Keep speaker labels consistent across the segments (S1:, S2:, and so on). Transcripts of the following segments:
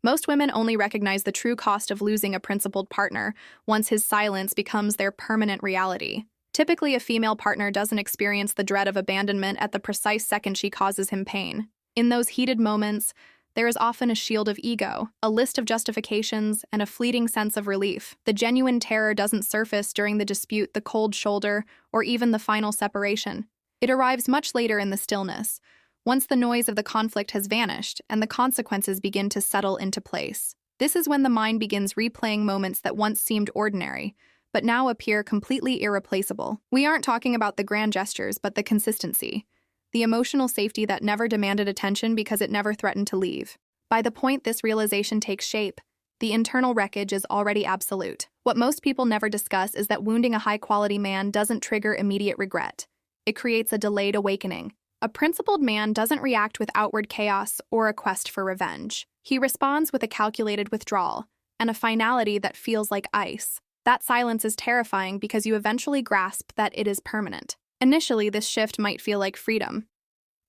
S1: Most women only recognize the true cost of losing a principled partner once his silence becomes their permanent reality. Typically, a female partner doesn't experience the dread of abandonment at the precise second she causes him pain. In those heated moments, there is often a shield of ego, a list of justifications, and a fleeting sense of relief. The genuine terror doesn't surface during the dispute, the cold shoulder, or even the final separation. It arrives much later in the stillness, once the noise of the conflict has vanished and the consequences begin to settle into place. This is when the mind begins replaying moments that once seemed ordinary, but now appear completely irreplaceable. We aren't talking about the grand gestures, but the consistency. The emotional safety that never demanded attention because it never threatened to leave. By the point this realization takes shape, the internal wreckage is already absolute. What most people never discuss is that wounding a high-quality man doesn't trigger immediate regret. It creates a delayed awakening. A principled man doesn't react with outward chaos or a quest for revenge. He responds with a calculated withdrawal and a finality that feels like ice. That silence is terrifying because you eventually grasp that it is permanent. Initially, this shift might feel like freedom.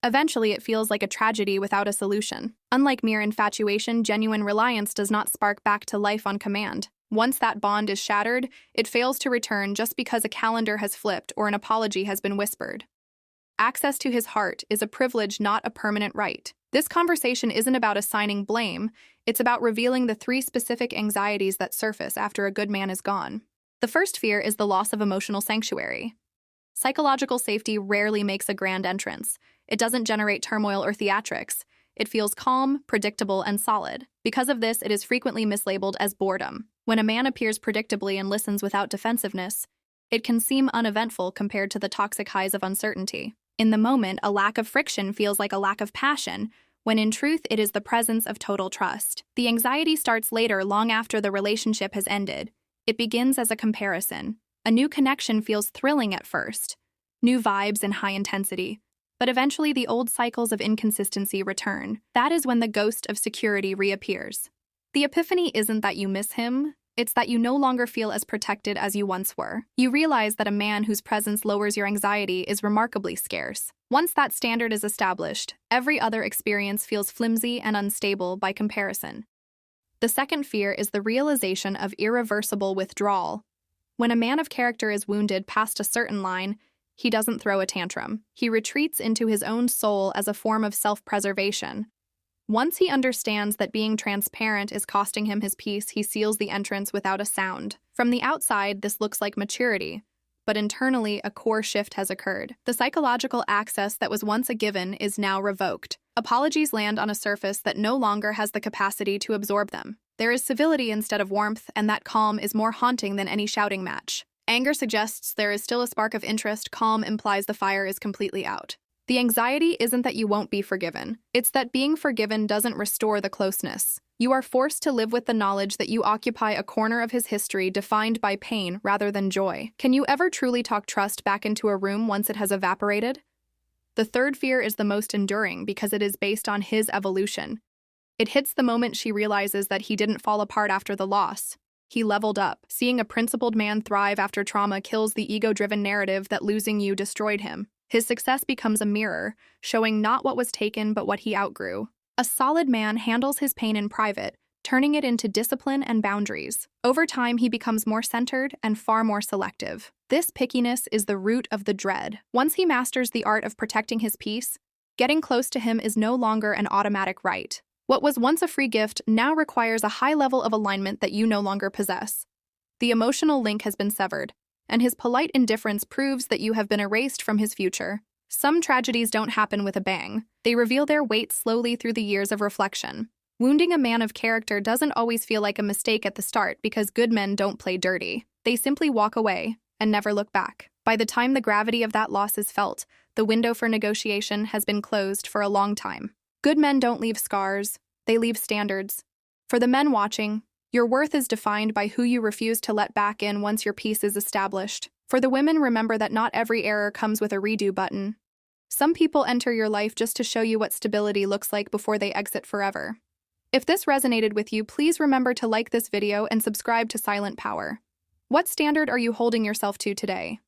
S1: Eventually, it feels like a tragedy without a solution. Unlike mere infatuation, genuine reliance does not spark back to life on command. Once that bond is shattered, it fails to return just because a calendar has flipped or an apology has been whispered. Access to his heart is a privilege, not a permanent right. This conversation isn't about assigning blame, it's about revealing the 3 specific anxieties that surface after a good man is gone. The first fear is the loss of emotional sanctuary. Psychological safety rarely makes a grand entrance. It doesn't generate turmoil or theatrics. It feels calm, predictable, and solid. Because of this, it is frequently mislabeled as boredom. When a man appears predictably and listens without defensiveness, it can seem uneventful compared to the toxic highs of uncertainty. In the moment, a lack of friction feels like a lack of passion, when in truth it is the presence of total trust. The anxiety starts later, long after the relationship has ended. It begins as a comparison. A new connection feels thrilling at first, new vibes and high intensity, but eventually the old cycles of inconsistency return. That is when the ghost of security reappears. The epiphany isn't that you miss him, it's that you no longer feel as protected as you once were. You realize that a man whose presence lowers your anxiety is remarkably scarce. Once that standard is established, every other experience feels flimsy and unstable by comparison. The second fear is the realization of irreversible withdrawal. When a man of character is wounded past a certain line, he doesn't throw a tantrum. He retreats into his own soul as a form of self-preservation. Once he understands that being transparent is costing him his peace, he seals the entrance without a sound. From the outside, this looks like maturity, but internally, a core shift has occurred. The psychological access that was once a given is now revoked. Apologies land on a surface that no longer has the capacity to absorb them. There is civility instead of warmth, and that calm is more haunting than any shouting match. Anger suggests there is still a spark of interest. Calm implies the fire is completely out. The anxiety isn't that you won't be forgiven. It's that being forgiven doesn't restore the closeness. You are forced to live with the knowledge that you occupy a corner of his history defined by pain rather than joy. Can you ever truly talk trust back into a room once it has evaporated? The third fear is the most enduring because it is based on his evolution. It hits the moment she realizes that he didn't fall apart after the loss. He leveled up. Seeing a principled man thrive after trauma kills the ego-driven narrative that losing you destroyed him. His success becomes a mirror, showing not what was taken but what he outgrew. A solid man handles his pain in private, turning it into discipline and boundaries. Over time, he becomes more centered and far more selective. This pickiness is the root of the dread. Once he masters the art of protecting his peace, getting close to him is no longer an automatic right. What was once a free gift now requires a high level of alignment that you no longer possess. The emotional link has been severed, and his polite indifference proves that you have been erased from his future. Some tragedies don't happen with a bang. They reveal their weight slowly through the years of reflection. Wounding a man of character doesn't always feel like a mistake at the start because good men don't play dirty. They simply walk away and never look back. By the time the gravity of that loss is felt, the window for negotiation has been closed for a long time. Good men don't leave scars, they leave standards. For the men watching, your worth is defined by who you refuse to let back in once your peace is established. For the women, remember that not every error comes with a redo button. Some people enter your life just to show you what stability looks like before they exit forever. If this resonated with you, please remember to like this video and subscribe to Silent Power. What standard are you holding yourself to today?